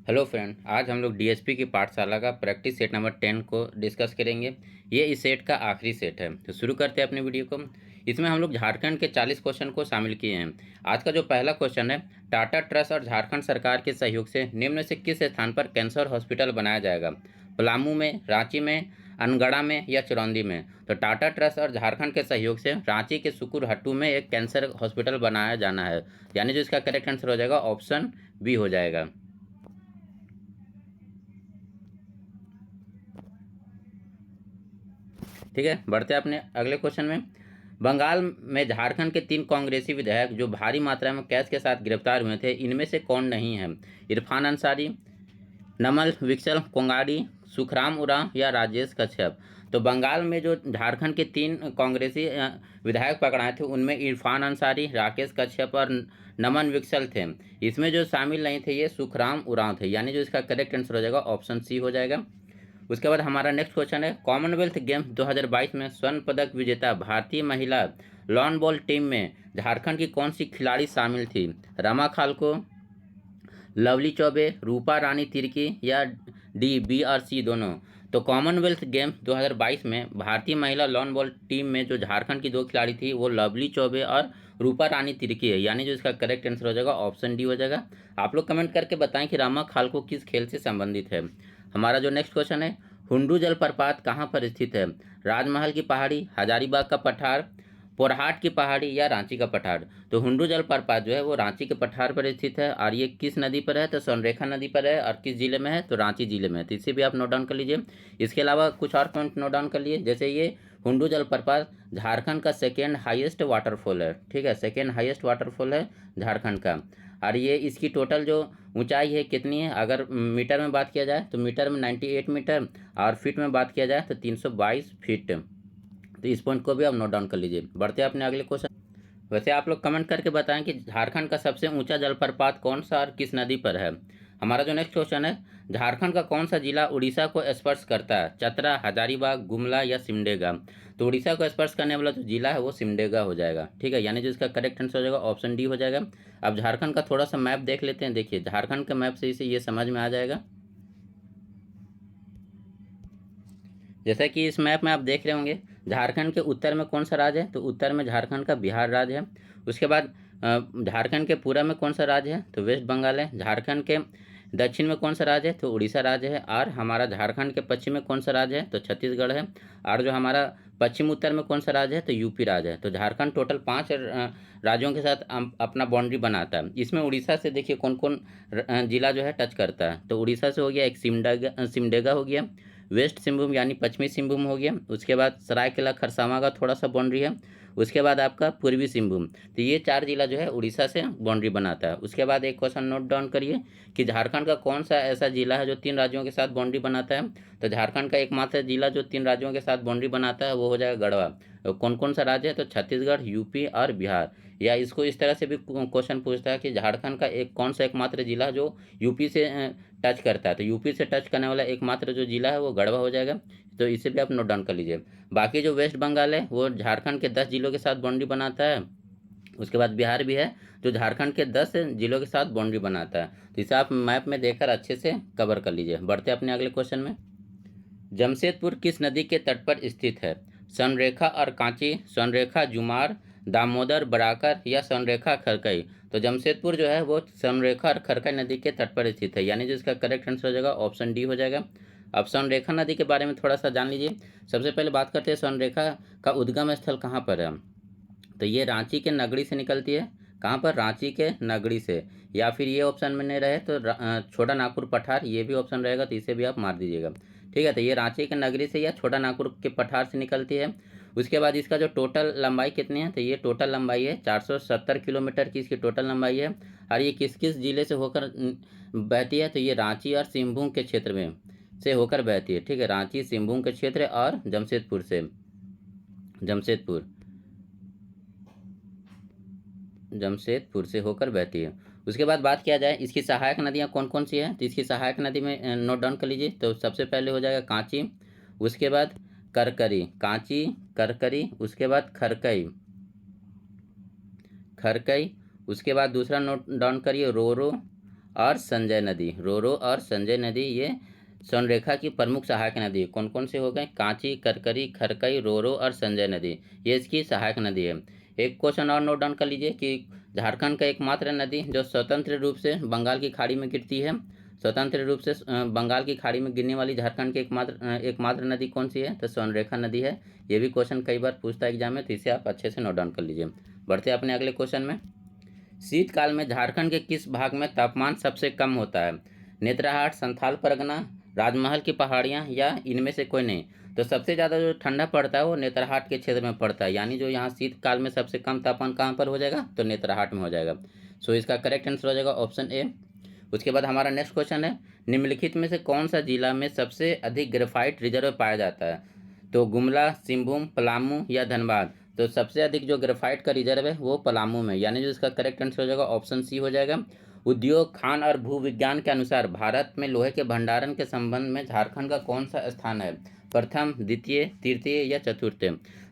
Hello friend, आज हम लोग डीएसपी की पाठशाला का प्रैक्टिस सेट नंबर 10 को डिस्कस करेंगे। ये इस सेट का आखिरी सेट है, तो शुरू करते हैं अपने वीडियो को। इसमें हम लोग झारखंड के 40 क्वेश्चन को शामिल किए हैं। आज का जो पहला क्वेश्चन है, टाटा ट्रस्ट और झारखंड सरकार के सहयोग से निम्न से किस स्थान पर कैंसर हॉस्पिटल बनाया जाएगा? पलामू में, रांची में, अनगढ़ा में या चरौंदी में? तो टाटा ट्रस्ट और झारखंड के सहयोग से रांची के सुकुरहट्टू में एक कैंसर हॉस्पिटल बनाया जाना है, यानी जो इसका करेक्ट आंसर हो जाएगा ऑप्शन बी हो जाएगा। ठीक है, बढ़ते हैं अपने अगले क्वेश्चन में। बंगाल में झारखंड के 3 कांग्रेसी विधायक जो भारी मात्रा में कैश के साथ गिरफ्तार हुए थे, इनमें से कौन नहीं है? इरफान अंसारी, नमल विकसल कोंगाड़ी, सुखराम उरांव या राजेश कश्यप? तो बंगाल में जो झारखंड के 3 कांग्रेसी विधायक पकड़ाए थे, उनमें इरफान अंसारी, राकेश कश्यप और नमन विकसल थे। इसमें जो शामिल नहीं थे ये सुखराम उरांव थे, यानी जो इसका करेक्ट आंसर हो जाएगा ऑप्शन सी हो जाएगा। उसके बाद हमारा नेक्स्ट क्वेश्चन है, कॉमनवेल्थ गेम्स 2022 में स्वर्ण पदक विजेता भारतीय महिला लॉन बॉल टीम में झारखंड की कौन सी खिलाड़ी शामिल थी? रमा खालको, लवली चौबे, रूपा रानी तिर्की या डी, बी और सी दोनों? तो कॉमनवेल्थ गेम्स 2022 में भारतीय महिला लॉन बॉल टीम में जो झारखंड की 2 खिलाड़ी थी वो लवली चौबे और रूपा रानी तिर्की है, यानी जो इसका करेक्ट आंसर हो जाएगा ऑप्शन डी हो जाएगा। आप लोग कमेंट करके बताएं कि रामा खालको किस खेल से संबंधित है। हमारा जो नेक्स्ट क्वेश्चन है, हुंडू जलप्रपात कहाँ पर स्थित है? राजमहल की पहाड़ी, हजारीबाग का पठार, पोरहाट की पहाड़ी या रांची का पठार? तो हुंडू जलप्रपात जो है वो रांची के पठार पर स्थित है, और ये किस नदी पर है? तो स्वर्णरेखा नदी पर है, और किस जिले में है? तो रांची जिले में है। तो इसे भी आप नोट डाउन कर लीजिए। इसके अलावा कुछ और पॉइंट नोट डाउन कर लिए, जैसे ये हुंडू जलप्रपात झारखंड का सेकेंड हाईएस्ट वाटरफॉल है। ठीक है, सेकेंड हाईएस्ट वाटरफॉल है झारखंड का। और ये इसकी टोटल जो ऊंचाई है कितनी है? अगर मीटर में बात किया जाए तो मीटर में 98 मीटर, और फीट में बात किया जाए तो 322 फीट। तो इस पॉइंट को भी आप नोट डाउन कर लीजिए। बढ़ते हैं अपने अगले क्वेश्चन। वैसे आप लोग कमेंट करके बताएं कि झारखंड का सबसे ऊंचा जलप्रपात कौन सा और किस नदी पर है। हमारा जो नेक्स्ट क्वेश्चन है, झारखंड का कौन सा जिला उड़ीसा को स्पर्श करता है? चतरा, हजारीबाग, गुमला या सिमडेगा? तो उड़ीसा को स्पर्श करने वाला जो जिला है वो सिमडेगा हो जाएगा। ठीक है, यानी जो इसका करेक्ट आंसर हो जाएगा ऑप्शन डी हो जाएगा। अब झारखंड का थोड़ा सा मैप देख लेते हैं। देखिए, झारखंड के मैप से इसे ये समझ में आ जाएगा। जैसा कि इस मैप में आप देख रहे होंगे, झारखंड के उत्तर में कौन सा राज्य है? तो उत्तर में झारखंड का बिहार राज्य है। उसके बाद झारखंड के पूर्व में कौन सा राज्य है? तो वेस्ट बंगाल है। झारखंड के दक्षिण में कौन सा राज्य है? तो उड़ीसा राज्य है। और हमारा झारखंड के पश्चिम में कौन सा राज्य है? तो छत्तीसगढ़ है। और जो हमारा पश्चिम उत्तर में कौन सा राज्य है? तो यूपी राज्य है। तो झारखंड टोटल 5 राज्यों के साथ अपना बाउंड्री बनाता है। इसमें उड़ीसा से देखिए कौन कौन जिला जो है टच करता है। तो उड़ीसा से हो गया एक सिमडेगा हो गया, वेस्ट सिंहभूम यानी पश्चिमी सिंहभूम हो गया। उसके बाद सरायकेला खरसावां का थोड़ा सा बाउंड्री है। उसके बाद आपका पूर्वी सिंहभूम। तो ये 4 जिला जो है उड़ीसा से बाउंड्री बनाता है। उसके बाद एक क्वेश्चन नोट डाउन करिए कि झारखंड का कौन सा ऐसा जिला है जो 3 राज्यों के साथ बाउंड्री बनाता है? तो झारखंड का एकमात्र जिला जो 3 राज्यों के साथ बाउंड्री बनाता है वो हो जाएगा गढ़वा। कौन कौन सा राज्य है? तो छत्तीसगढ़, यूपी और बिहार। या इसको इस तरह से भी क्वेश्चन पूछता है कि झारखंड का एक कौन सा एकमात्र जिला जो यूपी से टच करता है? तो यूपी से टच करने वाला एकमात्र जो जिला है वो गढ़वा हो जाएगा। तो इसे भी आप नोट डाउन कर लीजिए। बाकी जो वेस्ट बंगाल है वो झारखंड के 10 जिलों के साथ बाउंड्री बनाता है। उसके बाद बिहार भी है जो झारखंड के 10 जिलों के साथ बाउंड्री बनाता है। तो इसे आप मैप में देखकर अच्छे से कवर कर लीजिए। बढ़ते अपने अगले क्वेश्चन में। जमशेदपुर किस नदी के तट पर स्थित है? स्वर्णरेखा और कांची, स्वर्णरेखा जुमार, दामोदर बराकर या स्वर्णरेखा खरकई? तो जमशेदपुर जो है वो स्वर्णरेखा और खरकई नदी के तट पर स्थित है, यानी जो इसका करेक्ट आंसर हो जाएगा ऑप्शन डी हो जाएगा। अब स्वर्णरेखा नदी के बारे में थोड़ा सा जान लीजिए। सबसे पहले बात करते हैं स्वर्णरेखा का उद्गम स्थल कहाँ पर है। तो ये रांची के नगड़ी से निकलती है। कहाँ पर? रांची के नगड़ी से। या फिर ये ऑप्शन में नहीं रहे तो छोटा नागपुर पठार, ये भी ऑप्शन रहेगा, तो इसे भी आप मार दीजिएगा। ठीक है, तो ये रांची के नगरी से या छोटा नागपुर के पठार से निकलती है। उसके बाद इसका जो टोटल लंबाई कितनी है? तो ये टोटल लंबाई है 470 किलोमीटर की इसकी टोटल लंबाई है। और ये किस किस जिले से होकर बहती है? तो ये रांची और सिंहभूम के क्षेत्र में से होकर बहती है। ठीक है, रांची, सिंहभूम के क्षेत्र और जमशेदपुर से, जमशेदपुर जमशेदपुर से होकर बहती है। उसके बाद बात किया जाए इसकी सहायक नदियाँ कौन कौन सी हैं, तो इसकी सहायक नदी में नोट डाउन कर लीजिए। तो सबसे पहले हो जाएगा कांची, उसके बाद करकरी, कांची, करकरी, उसके बाद खरकई, खरकई, उसके बाद दूसरा नोट डाउन करिए रोरो, और संजय नदी। रोरो और संजय नदी ये स्वर्णरेखा की प्रमुख सहायक नदी कौन कौन से हो गए? कांची, करकरी, खरकई, रोरो और संजय नदी ये इसकी सहायक नदी है। एक क्वेश्चन और नोट डाउन कर लीजिए कि झारखंड का एकमात्र नदी जो स्वतंत्र रूप से बंगाल की खाड़ी में गिरती है, स्वतंत्र रूप से बंगाल की खाड़ी में गिरने वाली झारखंड की एकमात्र नदी कौन सी है? तो स्वर्णरेखा नदी है। ये भी क्वेश्चन कई बार पूछता है एग्जाम में, तो इसे आप अच्छे से नोट डाउन कर लीजिए। बढ़ते हैं अपने अगले क्वेश्चन में। शीतकाल में झारखंड के किस भाग में तापमान सबसे कम होता है? नेतरहाट, संथाल परगना, राजमहल की पहाड़ियाँ या इनमें से कोई नहीं? तो सबसे ज़्यादा जो ठंडा पड़ता है वो नेतरहाट के क्षेत्र में पड़ता है, यानी जो यहाँ शीतकाल में सबसे कम तापमान कहाँ पर हो जाएगा? तो नेतरहाट में हो जाएगा। सो इसका करेक्ट आंसर हो जाएगा ऑप्शन ए। उसके बाद हमारा नेक्स्ट क्वेश्चन है, निम्नलिखित में से कौन सा जिला में सबसे अधिक ग्रेफाइट रिजर्व पाया जाता है? तो गुमला, सिंहभूम, पलामू या धनबाद? तो सबसे अधिक जो ग्रेफाइट का रिजर्व है वो पलामू में, यानी जो इसका करेक्ट आंसर हो जाएगा ऑप्शन सी हो जाएगा। उद्योग, खान और भूविज्ञान के अनुसार भारत में लोहे के भंडारण के संबंध में झारखंड का कौन सा स्थान है? प्रथम, द्वितीय, तृतीय या चतुर्थ?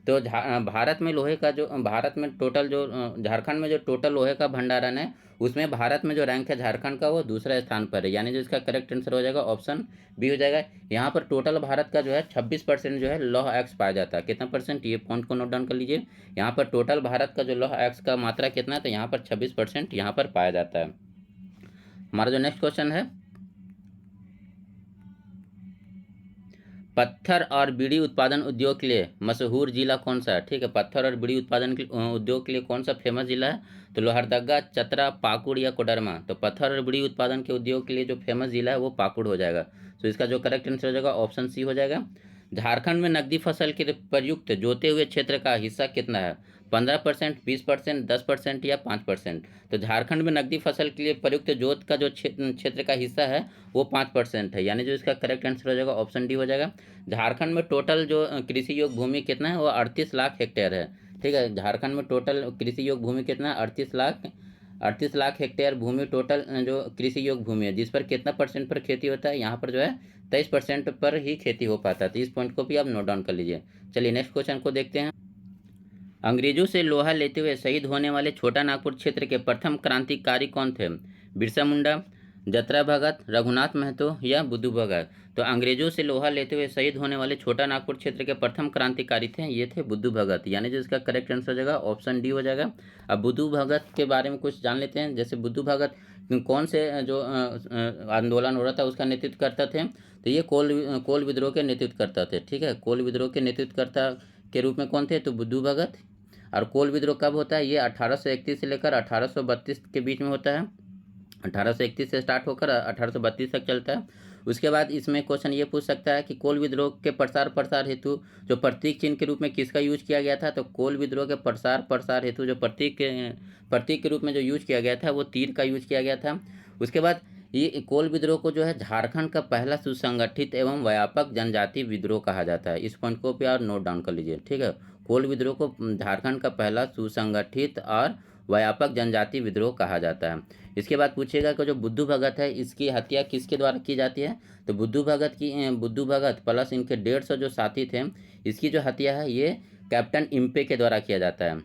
तो भारत में लोहे का जो भारत में टोटल जो झारखंड में जो टोटल लोहे का भंडारण है उसमें भारत में जो रैंक है झारखंड का वो दूसरा स्थान पर है, यानी जो इसका करेक्ट आंसर हो जाएगा ऑप्शन बी हो जाएगा। यहाँ पर टोटल भारत का जो है 26% जो है लौह एक्स पाया जाता है। कितना परसेंट? ये पॉइंट को नोट डाउन कर लीजिए। यहाँ पर टोटल भारत का जो लौह एक्स का मात्रा कितना है? तो यहाँ पर 26% यहाँ पर पाया जाता है। हमारा जो नेक्स्ट क्वेश्चन है, पत्थर और बीड़ी उत्पादन उद्योग के लिए मशहूर जिला कौन सा है? ठीक है, पत्थर और बीड़ी उत्पादन के उद्योग के लिए कौन सा फेमस जिला है? तो लोहरदगा, चतरा, पाकुड़ या कोडरमा? तो पत्थर और बीड़ी उत्पादन के उद्योग के लिए जो फेमस जिला है वो पाकुड़ हो जाएगा। तो इसका जो करेक्ट आंसर हो जाएगा ऑप्शन सी हो जाएगा। झारखंड में नकदी फसल के प्रयुक्त जोते हुए क्षेत्र का हिस्सा कितना है? 15%, 20%, 10% या 5%? तो झारखंड में नकदी फसल के लिए प्रयुक्त जोत का जो क्षेत्र का हिस्सा है वो 5% है, यानी जो इसका करेक्ट आंसर हो जाएगा ऑप्शन डी हो जाएगा। झारखंड में टोटल जो कृषि योग्य भूमि कितना है वो 38 लाख हेक्टेयर है। ठीक है, झारखंड में टोटल कृषि योग्य भूमि कितना है? 38 लाख हेक्टेयर भूमि टोटल जो कृषि योग्य भूमि है, जिस पर कितना परसेंट पर खेती होता है? यहाँ पर जो है 23% पर ही खेती हो पाता है। तो इस पॉइंट को भी आप नोट डाउन कर लीजिए। चलिए नेक्स्ट क्वेश्चन को देखते हैं। अंग्रेजों से लोहा लेते हुए शहीद होने वाले छोटा नागपुर क्षेत्र के प्रथम क्रांतिकारी कौन थे? बिरसा मुंडा, जतरा भगत, रघुनाथ महतो या बुद्धू भगत? तो अंग्रेजों से लोहा लेते हुए शहीद होने वाले छोटा नागपुर क्षेत्र के प्रथम क्रांतिकारी थे, ये थे बुद्धू भगत, यानी जो इसका करेक्ट आंसर हो जाएगा ऑप्शन डी हो जाएगा। अब बुद्धू भगत के बारे में कुछ जान लेते हैं। जैसे बुद्धू भगत कौन से जो आंदोलन हो रहा था उसका नेतृत्व करता थे? तो ये कोल विद्रोह के नेतृत्व करता थे। ठीक है, कोल विद्रोह के नेतृत्वकर्ता के रूप में कौन थे? तो बुद्धू भगत। और कोल विद्रोह कब होता है? ये 1831 से लेकर 1832 के बीच में होता है। 1831 से स्टार्ट होकर 1832 तक चलता है। उसके बाद इसमें क्वेश्चन ये पूछ सकता है कि कोल विद्रोह के प्रसार हेतु जो प्रतीक चिन्ह के रूप में किसका यूज किया गया था? तो कोल विद्रोह के प्रसार हेतु जो प्रतीक के रूप में जो यूज किया गया था वो तीर का यूज किया गया था। उसके बाद ये कोल विद्रोह को जो है झारखंड का पहला सुसंगठित एवं व्यापक जनजाति विद्रोह कहा जाता है। इस पॉइंट को भी आप नोट डाउन कर लीजिए। ठीक है, कोल विद्रोह को झारखंड का पहला सुसंगठित और व्यापक जनजाति विद्रोह कहा जाता है। इसके बाद पूछेगा कि जो बुद्धू भगत है इसकी हत्या किसके द्वारा की जाती है? तो बुद्धू भगत प्लस इनके 150 जो साथी थे, इसकी जो हत्या है ये कैप्टन इम्पे के द्वारा किया जाता है।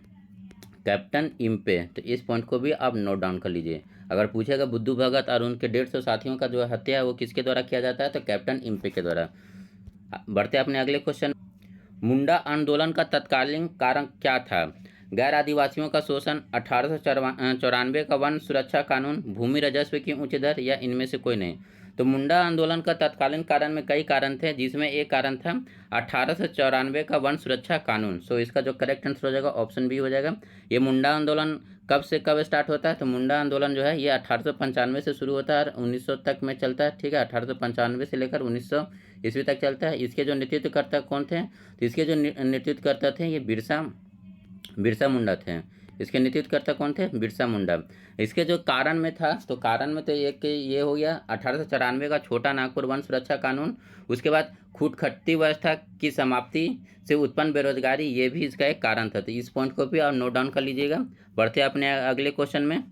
कैप्टन इम्पे, तो इस पॉइंट को भी आप नोट डाउन कर लीजिए। अगर पूछेगा बुद्धू भगत और उनके 150 साथियों का जो हत्या है वो किसके द्वारा किया जाता है? तो कैप्टन इम्पे के द्वारा। बढ़ते अपने अगले क्वेश्चन। मुंडा आंदोलन का तत्कालीन कारण क्या था? गैर आदिवासियों का शोषण, 1894 का वन सुरक्षा कानून, भूमि राजस्व की उच्च दर या इनमें से कोई नहीं? तो मुंडा आंदोलन का तत्कालीन कारण में कई कारण थे, जिसमें एक कारण था 1894 का वन सुरक्षा कानून। सो इसका जो करेक्ट आंसर हो जाएगा ऑप्शन बी हो जाएगा। ये मुंडा आंदोलन कब से कब स्टार्ट होता है? तो मुंडा आंदोलन जो है ये 1895 से शुरू होता है और 1900 तक में चलता है। ठीक है, 1895 से लेकर 1900 ईस्वी तक चलता है। इसके जो नेतृत्वकर्ता कौन थे? तो इसके जो नेतृत्वकर्ता थे ये बिरसा मुंडा थे। इसके नेतृत्वकर्ता कौन थे? बिरसा मुंडा। इसके जो कारण में था, तो कारण में तो एक ये हो गया 1894 का छोटा नागपुर वन सुरक्षा कानून। उसके बाद खूटखट्टी व्यवस्था की समाप्ति से उत्पन्न बेरोजगारी, ये भी इसका एक कारण था। तो इस पॉइंट को भी आप नोट डाउन कर लीजिएगा। बढ़ते अपने अगले क्वेश्चन में।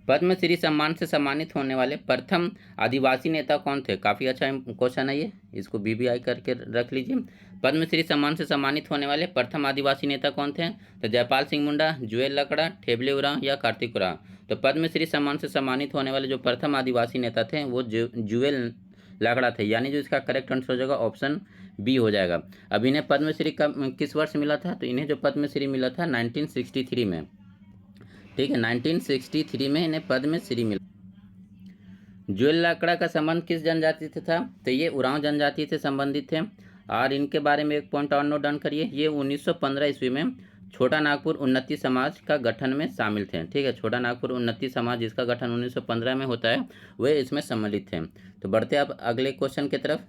पद्मश्री सम्मान से सम्मानित होने वाले प्रथम आदिवासी नेता कौन थे? काफ़ी अच्छा क्वेश्चन है ये, इसको BBI करके रख लीजिए। पद्मश्री सम्मान से सम्मानित होने वाले प्रथम आदिवासी नेता कौन थे? तो जयपाल सिंह मुंडा, जुएल लकड़ा, ठेबले उरांव या कार्तिक उरांव? तो पद्मश्री सम्मान से सम्मानित होने वाले जो प्रथम आदिवासी नेता थे वो जुएल लाकड़ा थे, यानी जो इसका करेक्ट आंसर हो जाएगा ऑप्शन बी हो जाएगा। अब इन्हें पद्मश्री किस वर्ष मिला था? तो इन्हें जो पद्मश्री मिला था 1963 में, ठीक है, 1963 में इन्हें पद्मश्री मिला। जुएल लाकड़ा का संबंध किस जनजाति से था? तो ये उरांव जनजाति से संबंधित थे। और इनके बारे में एक पॉइंट और नोट डाउन करिए, ये 1915 ईस्वी में छोटा नागपुर उन्नति समाज का गठन में शामिल थे, ठीक है। छोटा नागपुर उन्नति समाज जिसका गठन 1915 में होता है वे इसमें सम्मिलित थे। तो बढ़ते आप अगले क्वेश्चन की तरफ।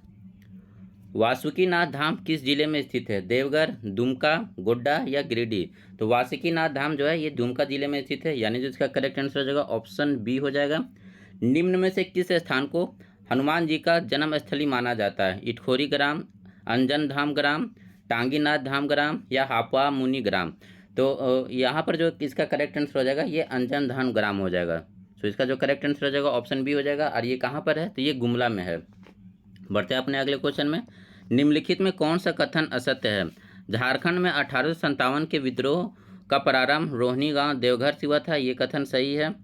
वासुकीनाथ धाम किस जिले में स्थित है? देवघर, दुमका, गोड्डा या गिरिडीह? तो वासुकीनाथ धाम जो है ये दुमका जिले में स्थित है, यानी जो इसका करेक्ट आंसर हो जाएगा ऑप्शन बी हो जाएगा। निम्न में से किस स्थान को हनुमान जी का जन्म स्थली माना जाता है? इटखोरी ग्राम, अंजन धाम ग्राम, टांगीनाथ धाम ग्राम या हापा मुनि ग्राम? तो यहाँ पर जो इसका करेक्ट आंसर हो जाएगा ये अंजन धाम ग्राम हो जाएगा। तो इसका जो करेक्ट आंसर हो जाएगा ऑप्शन बी हो जाएगा। और ये कहाँ पर है? तो ये गुमला में है। बढ़ते हैं अपने अगले क्वेश्चन में। निम्नलिखित में कौन सा कथन असत्य है? झारखंड में 1857 के विद्रोह का प्रारंभ रोहिणी गांव देवघर से हुआ था, ये कथन सही है।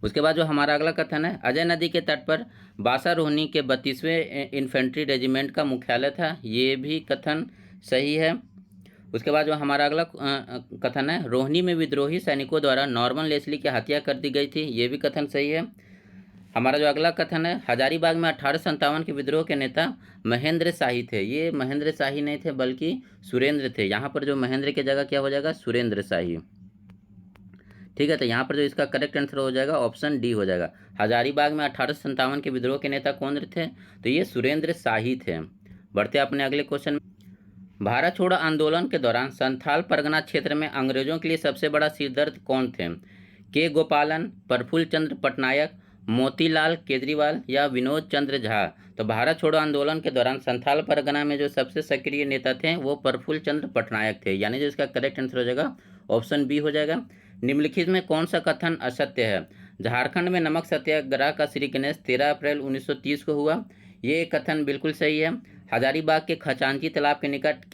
उसके बाद जो हमारा अगला कथन है, अजय नदी के तट पर बासा रोहिणी के 32वें इन्फेंट्री रेजिमेंट का मुख्यालय था, ये भी कथन सही है। उसके बाद जो हमारा अगला कथन है, रोहिणी में विद्रोही सैनिकों द्वारा नॉर्मन लेस्ली की हत्या कर दी गई थी, ये भी कथन सही है। हमारा जो अगला कथन है, हजारीबाग में 1857 के विद्रोह के नेता महेंद्र शाही थे, ये महेंद्र शाही नहीं थे बल्कि सुरेंद्र थे। यहाँ पर जो महेंद्र की जगह क्या हो जाएगा? सुरेंद्र शाही, ठीक है। तो यहाँ पर जो इसका करेक्ट आंसर हो जाएगा ऑप्शन डी हो जाएगा। हजारीबाग में 1857 के विद्रोह के नेता कौन थे? तो ये सुरेंद्र शाही थे। बढ़ते अपने अगले क्वेश्चन में। भारत छोड़ो आंदोलन के दौरान संथाल परगना क्षेत्र में अंग्रेजों के लिए सबसे बड़ा सिरदर्द कौन थे? के गोपालन, प्रफुल्ल चंद्र पटनायक, मोतीलाल केजरीवाल या विनोद चंद्र झा? तो भारत छोड़ो आंदोलन के दौरान संथाल परगना में जो सबसे सक्रिय नेता थे वो प्रफुल्ल चंद्र पटनायक थे, यानी जो इसका करेक्ट आंसर हो जाएगा ऑप्शन बी हो जाएगा। निम्नलिखित में कौन सा कथन असत्य है? झारखंड में नमक सत्याग्रह का श्री गणेश 13 अप्रैल 1930 को हुआ, ये कथन बिल्कुल सही है। हजारीबाग के खचांची तालाब के निकट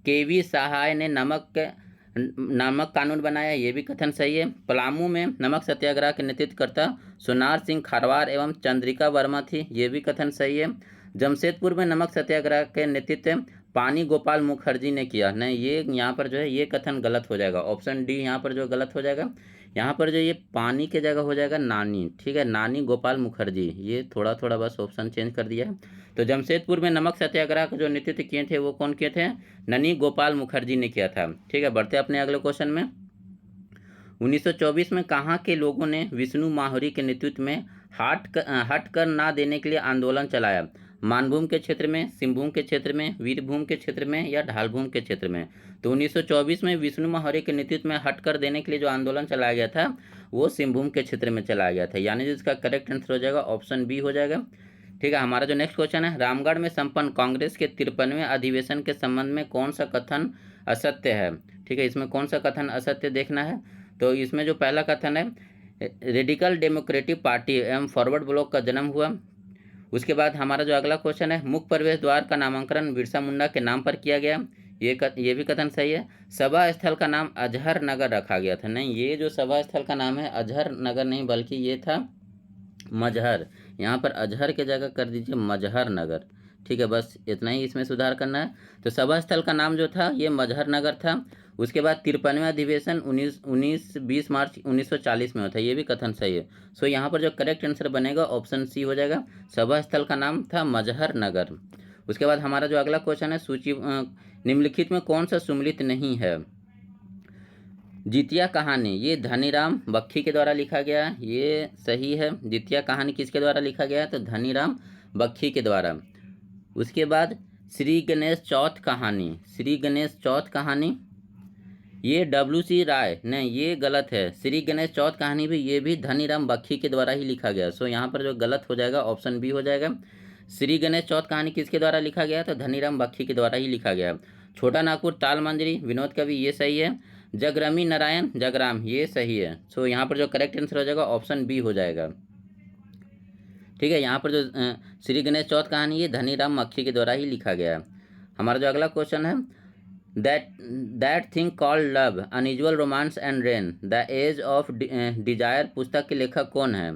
केवी सहाय ने नमक कानून बनाया, ये भी कथन सही है। पलामू में नमक सत्याग्रह के नेतृत्वकर्ता सोनार सिंह खारवार एवं चंद्रिका वर्मा थी, ये भी कथन सही है। जमशेदपुर में नमक सत्याग्रह के नेतृत्व पानी गोपाल मुखर्जी ने किया, नहीं, ये यहाँ पर जो है ये कथन गलत हो जाएगा, ऑप्शन डी यहाँ पर जो गलत हो जाएगा। यहाँ पर जो ये पानी के जगह हो जाएगा नानी, ठीक है, नानी गोपाल मुखर्जी, ये थोड़ा थोड़ा बस ऑप्शन चेंज कर दिया है। तो जमशेदपुर में नमक सत्याग्रह का जो नेतृत्व किए थे वो कौन किए थे? ननी गोपाल मुखर्जी ने किया था, ठीक है। बढ़ते अपने अगले क्वेश्चन में। 1924 में कहाँ के लोगों ने विष्णु माहुरी के नेतृत्व में हट कर ना देने के लिए आंदोलन चलाया? मानभूम के क्षेत्र में, सिंहभूम के क्षेत्र में, वीरभूम के क्षेत्र में या ढालभूम के क्षेत्र में? तो 1924 में विष्णु माहुरी के नेतृत्व में हट कर देने के लिए जो आंदोलन चलाया गया था वो सिंहभूम के क्षेत्र में चलाया गया था, यानी जिसका करेक्ट आंसर हो जाएगा ऑप्शन बी हो जाएगा, ठीक है। हमारा जो नेक्स्ट क्वेश्चन है, रामगढ़ में संपन्न कांग्रेस के 53वें अधिवेशन के संबंध में कौन सा कथन असत्य है? ठीक है, इसमें कौन सा कथन असत्य देखना है। तो इसमें जो पहला कथन है, रेडिकल डेमोक्रेटिक पार्टी एवं फॉरवर्ड ब्लॉक का जन्म हुआ। उसके बाद हमारा जो अगला क्वेश्चन है, मुख्य प्रवेश द्वार का नामांकन बिरसा मुंडा के नाम पर किया गया, ये भी कथन सही है। सभा स्थल का नाम अजहर नगर रखा गया था, नहीं, ये जो सभा स्थल का नाम है अजहर नगर नहीं बल्कि ये था मजहर, यहाँ पर अजहर के जगह कर दीजिए मजहर नगर, ठीक है, बस इतना ही इसमें सुधार करना है। तो सभा स्थल का नाम जो था ये मजहर नगर था। उसके बाद 53वां अधिवेशन 20 मार्च 1940 में होता है, ये भी कथन सही है। सो यहाँ पर जो करेक्ट आंसर बनेगा ऑप्शन सी हो जाएगा, सभा स्थल का नाम था मजहर नगर। उसके बाद हमारा जो अगला क्वेश्चन है, निम्नलिखित में कौन सा सुमिलित नहीं है? जितिया कहानी ये धनीराम बख्शी के द्वारा लिखा गया, ये सही है। जितिया कहानी किसके द्वारा लिखा गया है? तो धनीराम बख्शी के द्वारा। उसके बाद श्री गणेश चौथ कहानी ये WC राय, नहीं, ये गलत है। श्री गणेश चौथ कहानी भी ये भी धनीराम बख्शी के द्वारा ही लिखा गया। सो यहाँ पर जो गलत हो जाएगा ऑप्शन बी हो जाएगा। श्री गणेश चौथ कहानी किसके द्वारा लिखा गया? तो धनीराम बख्शी के द्वारा ही लिखा गया। छोटा नागपुर ताल मंजरी विनोद कवि, ये सही है। जगरमी नारायण जगराम, ये सही है। सो यहाँ पर जो करेक्ट आंसर हो जाएगा ऑप्शन बी हो जाएगा, ठीक है। यहाँ पर जो श्री गणेश चौथ कहानी ये धनीराम बख्शी के द्वारा ही लिखा गया है। हमारा जो अगला क्वेश्चन है, that that thing called love, unusual romance and rain, the age of desire पुस्तक के लेखक कौन है?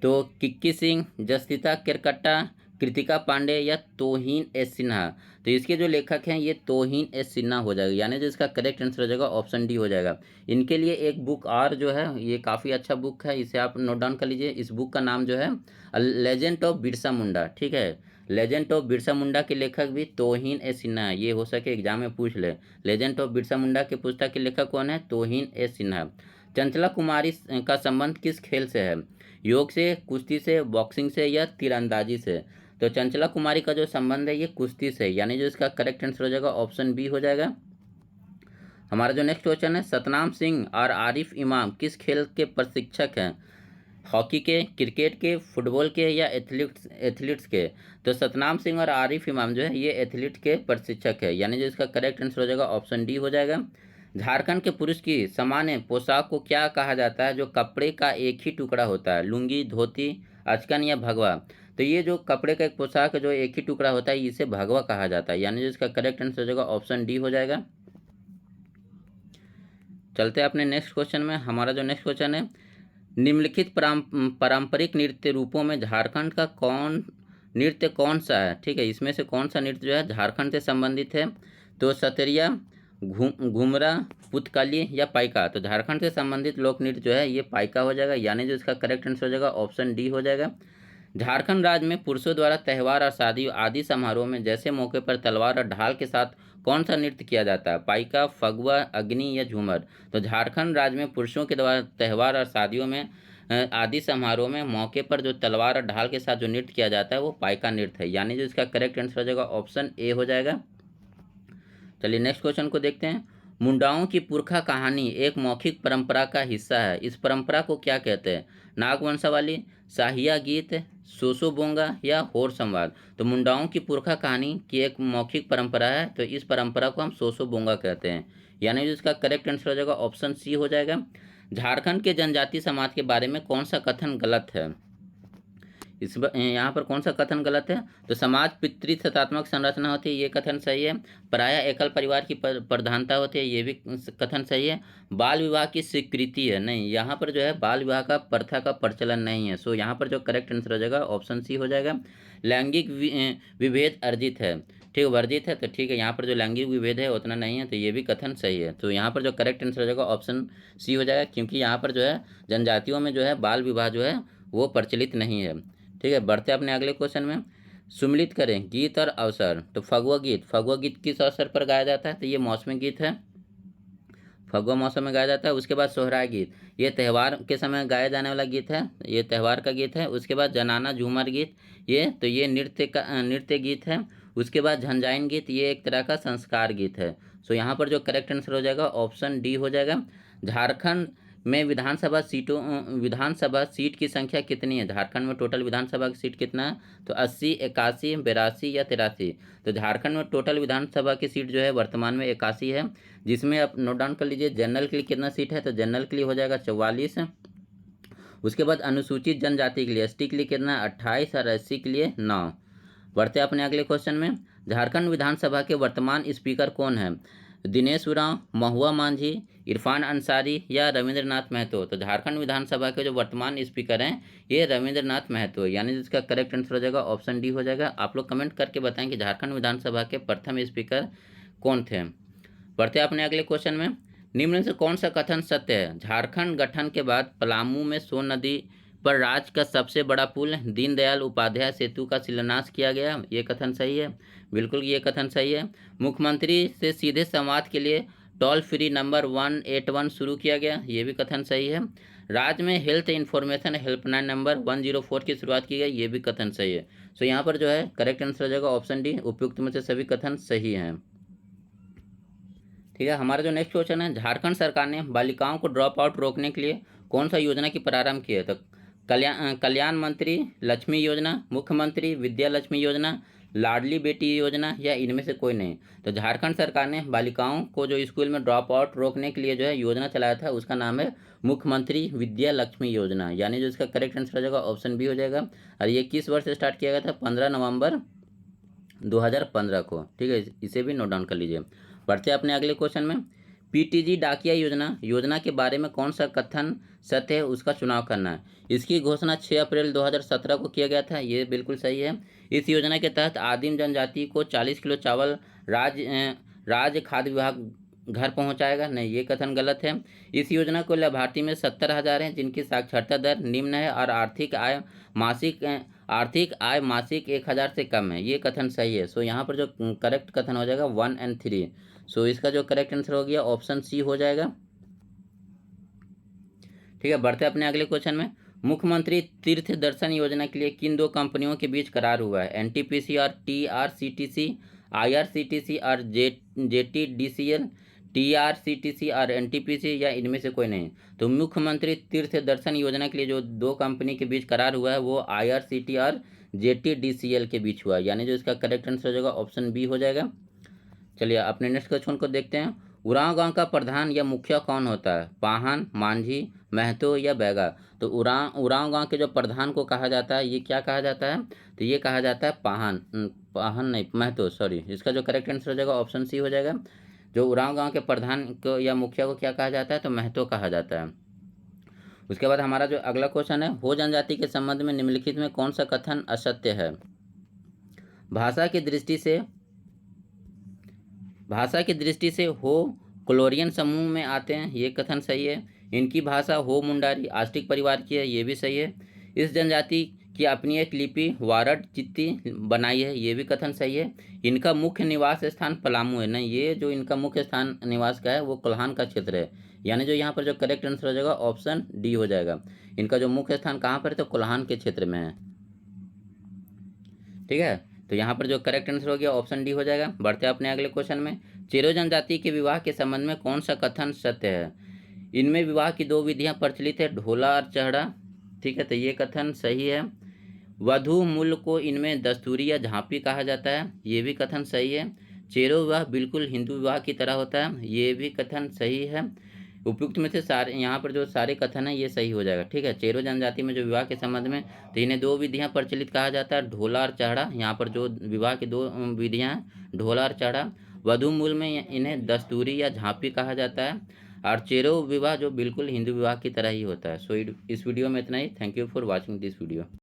तो किक्की सिंह, जसतीता केरकट्टा, कृतिका पांडे या तोहिन एस सिन्हा। तो इसके जो लेखक हैं ये तोहिन एस सिन्हा हो जाएगा, यानी जो इसका करेक्ट आंसर हो जाएगा ऑप्शन डी हो जाएगा। इनके लिए एक बुक और जो है ये काफ़ी अच्छा बुक है, इसे आप नोट डाउन कर लीजिए। इस बुक का नाम जो है लेजेंड ऑफ बिरसा मुंडा, ठीक है। लेजेंड ऑफ बिरसा मुंडा के लेखक भी तोहिन एस सिन्हा है, ये हो सके एग्जाम में पूछ ले। लेजेंड ऑफ बिरसा मुंडा के पुस्तक के लेखक कौन है? तोहिन एस सिन्हा। चंचला कुमारी का संबंध किस खेल से है? योग से, कुश्ती से, बॉक्सिंग से या तीरंदाजी से? तो चंचला कुमारी का जो संबंध है ये कुश्ती से, यानी जो इसका करेक्ट आंसर हो जाएगा ऑप्शन बी हो जाएगा। हमारा जो नेक्स्ट क्वेश्चन है, सतनाम सिंह और आरिफ इमाम किस खेल के प्रशिक्षक हैं? हॉकी के, क्रिकेट के, फुटबॉल के या एथलीट्स के? तो सतनाम सिंह और आरिफ इमाम जो है ये एथलीट के प्रशिक्षक है, यानी जो इसका करेक्ट आंसर हो जाएगा ऑप्शन डी हो जाएगा। झारखंड के पुरुष की सामान्य पोशाक को क्या कहा जाता है जो कपड़े का एक ही टुकड़ा होता है? लुंगी, धोती, अचकन या भगवा? तो ये जो कपड़े का एक पोशाक है जो एक ही टुकड़ा होता है इसे भगवा कहा जाता है, यानी जो इसका करेक्ट आंसर हो जाएगा ऑप्शन डी हो जाएगा। चलते हैं अपने नेक्स्ट क्वेश्चन में। हमारा जो नेक्स्ट क्वेश्चन है, निम्नलिखित पारंपरिक नृत्य रूपों में झारखंड का नृत्य कौन सा है? ठीक है, इसमें से कौन सा नृत्य जो है झारखंड से संबंधित है? तो सतरिया, घुमरा, पुतकली या पाइका? तो झारखंड से संबंधित लोक नृत्य जो है ये पाइका हो जाएगा, यानी जो इसका करेक्ट आंसर हो जाएगा ऑप्शन डी हो जाएगा। झारखंड राज्य में पुरुषों द्वारा त्योहार और शादी आदि समारोह में जैसे मौके पर तलवार और ढाल के साथ कौन सा नृत्य किया जाता है? पाइका, फगुआ, अग्नि या झूमर? तो झारखंड राज्य में पुरुषों के द्वारा त्योहार और शादियों में आदि समारोह में मौके पर जो तलवार और ढाल के साथ जो नृत्य किया जाता है वो पाइका नृत्य है, यानी जो इसका करेक्ट आंसर हो जाएगा ऑप्शन ए हो जाएगा। चलिए नेक्स्ट क्वेश्चन को देखते हैं। मुंडाओं की पुरखा कहानी एक मौखिक परंपरा का हिस्सा है, इस परंपरा को क्या कहते हैं? नागवंशावली, शाहिया गीत, सोसो बोंगा या होर संवाद? तो मुंडाओं की पुरखा कहानी की एक मौखिक परंपरा है, तो इस परंपरा को हम सोसो बोंगा कहते हैं, यानी जो इसका करेक्ट आंसर हो जाएगा ऑप्शन सी हो जाएगा। झारखंड के जनजाति समाज के बारे में कौन सा कथन गलत है? यहाँ पर कौन सा कथन गलत है? तो समाज पितृसत्तात्मक संरचना होती है, ये कथन सही है। प्रायः एकल परिवार की प्रधानता होती है, ये भी कथन सही है। बाल विवाह की स्वीकृति है, नहीं, यहाँ पर जो है बाल विवाह का प्रथा का प्रचलन नहीं है, सो यहाँ पर जो करेक्ट आंसर हो जाएगा ऑप्शन सी हो जाएगा। लैंगिक विभेद अर्जित है, ठीक, वर्जित है, तो ठीक है, यहाँ पर जो लैंगिक विभेद है उतना नहीं है, तो ये भी कथन सही है। तो यहाँ पर जो करेक्ट आंसर हो जाएगा ऑप्शन सी हो जाएगा, क्योंकि यहाँ पर जो है जनजातियों में जो है बाल विवाह जो है वो प्रचलित नहीं है। ठीक है, बढ़ते अपने अगले क्वेश्चन में। सुमिलित करें गीत और अवसर। तो फगुआ गीत किस अवसर पर गाया जाता है? तो ये मौसमी गीत है, फगुआ मौसम में गाया जाता है। उसके बाद सोहराय गीत, ये त्यौहार के समय गाया जाने वाला गीत है, ये त्यौहार का गीत है। उसके बाद जनाना झूमर गीत, ये नृत्य गीत है। उसके बाद झंझाइन गीत, ये एक तरह का संस्कार गीत है। सो यहाँ पर जो करेक्ट आंसर हो जाएगा ऑप्शन डी हो जाएगा। झारखंड में विधानसभा सीट की संख्या कितनी है? झारखंड में टोटल विधानसभा की सीट कितना है? तो 80, 81, 82 या 83? तो झारखंड में टोटल विधानसभा की सीट जो है वर्तमान में 81 है, जिसमें आप नोट डाउन कर लीजिए जनरल के लिए कितना सीट है। तो जनरल के लिए हो जाएगा 44। उसके बाद अनुसूचित जनजाति के लिए एसटी के लिए कितना? 28 और एससी के लिए 9। बढ़ते अपने अगले क्वेश्चन में। झारखंड विधानसभा के वर्तमान स्पीकर कौन है? दिनेश उरांव, महुआ मांझी, इरफान अंसारी या रविंद्रनाथ महतो? तो झारखंड विधानसभा के जो वर्तमान स्पीकर हैं ये रविंद्रनाथ महतो, यानी जिसका करेक्ट आंसर हो जाएगा ऑप्शन डी हो जाएगा। आप लोग कमेंट करके बताएं कि झारखंड विधानसभा के प्रथम स्पीकर कौन थे। बढ़ते अपने अगले क्वेश्चन में। निम्न से कौन सा कथन सत्य है? झारखंड गठन के बाद पलामू में सोन नदी पर राज्य का सबसे बड़ा पुल दीनदयाल उपाध्याय सेतु का शिलान्यास किया गया, ये कथन सही है, बिल्कुल ये कथन सही है। मुख्यमंत्री से सीधे संवाद के लिए टोल फ्री नंबर 181 शुरू किया गया, ये भी कथन सही है। राज्य में हेल्थ इंफॉर्मेशन हेल्पलाइन नंबर 104 की शुरुआत की गई, ये भी कथन सही है। सो यहाँ पर जो है करेक्ट आंसर हो जाएगा ऑप्शन डी, उपयुक्त में से सभी कथन सही हैं। ठीक है, हमारा जो नेक्स्ट क्वेश्चन है, झारखंड सरकार ने बालिकाओं को ड्रॉप आउट रोकने के लिए कौन सा योजना की प्रारंभ की है? तो कल्याण मंत्री लक्ष्मी योजना, मुख्यमंत्री विद्या लक्ष्मी योजना, लाडली बेटी योजना या इनमें से कोई नहीं? तो झारखंड सरकार ने बालिकाओं को जो स्कूल में ड्रॉप आउट रोकने के लिए जो है योजना चलाया था उसका नाम है मुख्यमंत्री विद्या लक्ष्मी योजना, यानी जो इसका करेक्ट आंसर हो जाएगा ऑप्शन बी हो जाएगा। और ये किस वर्ष से स्टार्ट किया गया था? 15 नवंबर 2015 को। ठीक है, इसे भी नोट डाउन कर लीजिए। बढ़ते हैं अपने अगले क्वेश्चन में। पीटीजी डाकिया योजना के बारे में कौन सा कथन सत्य है, उसका चुनाव करना है। इसकी घोषणा 6 अप्रैल 2017 को किया गया था, ये बिल्कुल सही है। इस योजना के तहत आदिम जनजाति को 40 किलो चावल राज्य खाद्य विभाग घर पहुंचाएगा, नहीं ये कथन गलत है। इस योजना को लाभार्थी में 70,000 हैं जिनकी साक्षरता दर निम्न है और आर्थिक आय मासिक 1,000 से कम है, ये कथन सही है। सो यहाँ पर जो करेक्ट कथन हो जाएगा 1 और 3। सो इसका जो करेक्ट आंसर हो गया ऑप्शन सी हो जाएगा। ठीक है, बढ़ते अपने अगले क्वेश्चन में। मुख्यमंत्री तीर्थ दर्शन योजना के लिए किन दो कंपनियों के बीच करार हुआ है। एनटीपीसी और टीआरसीटीसी, आईआरसीटीसी और जेटीडीसीएल, टीआरसीटीसी और एनटीपीसी, या इनमें से कोई नहीं। तो मुख्यमंत्री तीर्थ दर्शन योजना के लिए जो दो कंपनी के बीच करार हुआ है वो आईआरसीटी और जेटीडीसीएल के बीच हुआ है, यानी जो इसका करेक्ट आंसर हो जाएगा ऑप्शन बी हो जाएगा। चलिए अपने नेक्स्ट क्वेश्चन को देखते हैं। उरांव गांव का प्रधान या मुखिया कौन होता है। पाहन, मांझी, महतो या बैगा। तो उरांव गांव के जो प्रधान को कहा जाता है ये क्या कहा जाता है, तो ये कहा जाता है पाहन नहीं महतो, सॉरी। इसका जो करेक्ट आंसर हो जाएगा ऑप्शन सी हो जाएगा। जो उरांव गांव के प्रधान को या मुखिया को क्या कहा जाता है, तो महतो कहा जाता है। उसके बाद हमारा जो अगला क्वेश्चन है, हो जनजाति के संबंध में निम्नलिखित में कौन सा कथन असत्य है। भाषा की दृष्टि से हो क्लोरियन समूह में आते हैं, ये कथन सही है। इनकी भाषा हो मुंडारी आस्टिक परिवार की है, ये भी सही है। इस जनजाति की अपनी एक लिपि वारड चित्ती बनाई है, ये भी कथन सही है। इनका मुख्य निवास स्थान पलामू है, नहीं ये जो इनका मुख्य स्थान निवास का है वो कोल्हान का क्षेत्र है, यानी जो यहाँ पर जो करेक्ट आंसर हो जाएगा ऑप्शन डी हो जाएगा। इनका जो मुख्य स्थान कहाँ पर है, तो कोल्हान के क्षेत्र में है। ठीक है, तो यहाँ पर जो करेक्ट आंसर हो गया ऑप्शन डी हो जाएगा। बढ़ते हैं अपने अगले क्वेश्चन में। चेरो जनजाति के विवाह के संबंध में कौन सा कथन सत्य है। इनमें विवाह की दो विधियां प्रचलित है, ढोला और चढ़ा। ठीक है, तो ये कथन सही है। वधू मूल को इनमें दस्तूरी या झांपी कहा जाता है, ये भी कथन सही है। चेरो विवाह बिल्कुल हिंदू विवाह की तरह होता है, ये भी कथन सही है। उपयुक्त में से सारे यहाँ पर जो सारे कथन है ये सही हो जाएगा। ठीक है, चेरो जनजाति में जो विवाह के संबंध में तो इन्हें दो विधियां प्रचलित कहा जाता है, ढोला और चढ़ा। यहाँ पर जो विवाह की दो विधियां हैं ढोला और चढ़ा। वधू मूल में इन्हें दस्तूरी या झांपी कहा जाता है, और चेरो विवाह जो बिल्कुल हिंदू विवाह की तरह ही होता है। सो इस वीडियो में इतना ही। Thank you for watching this video.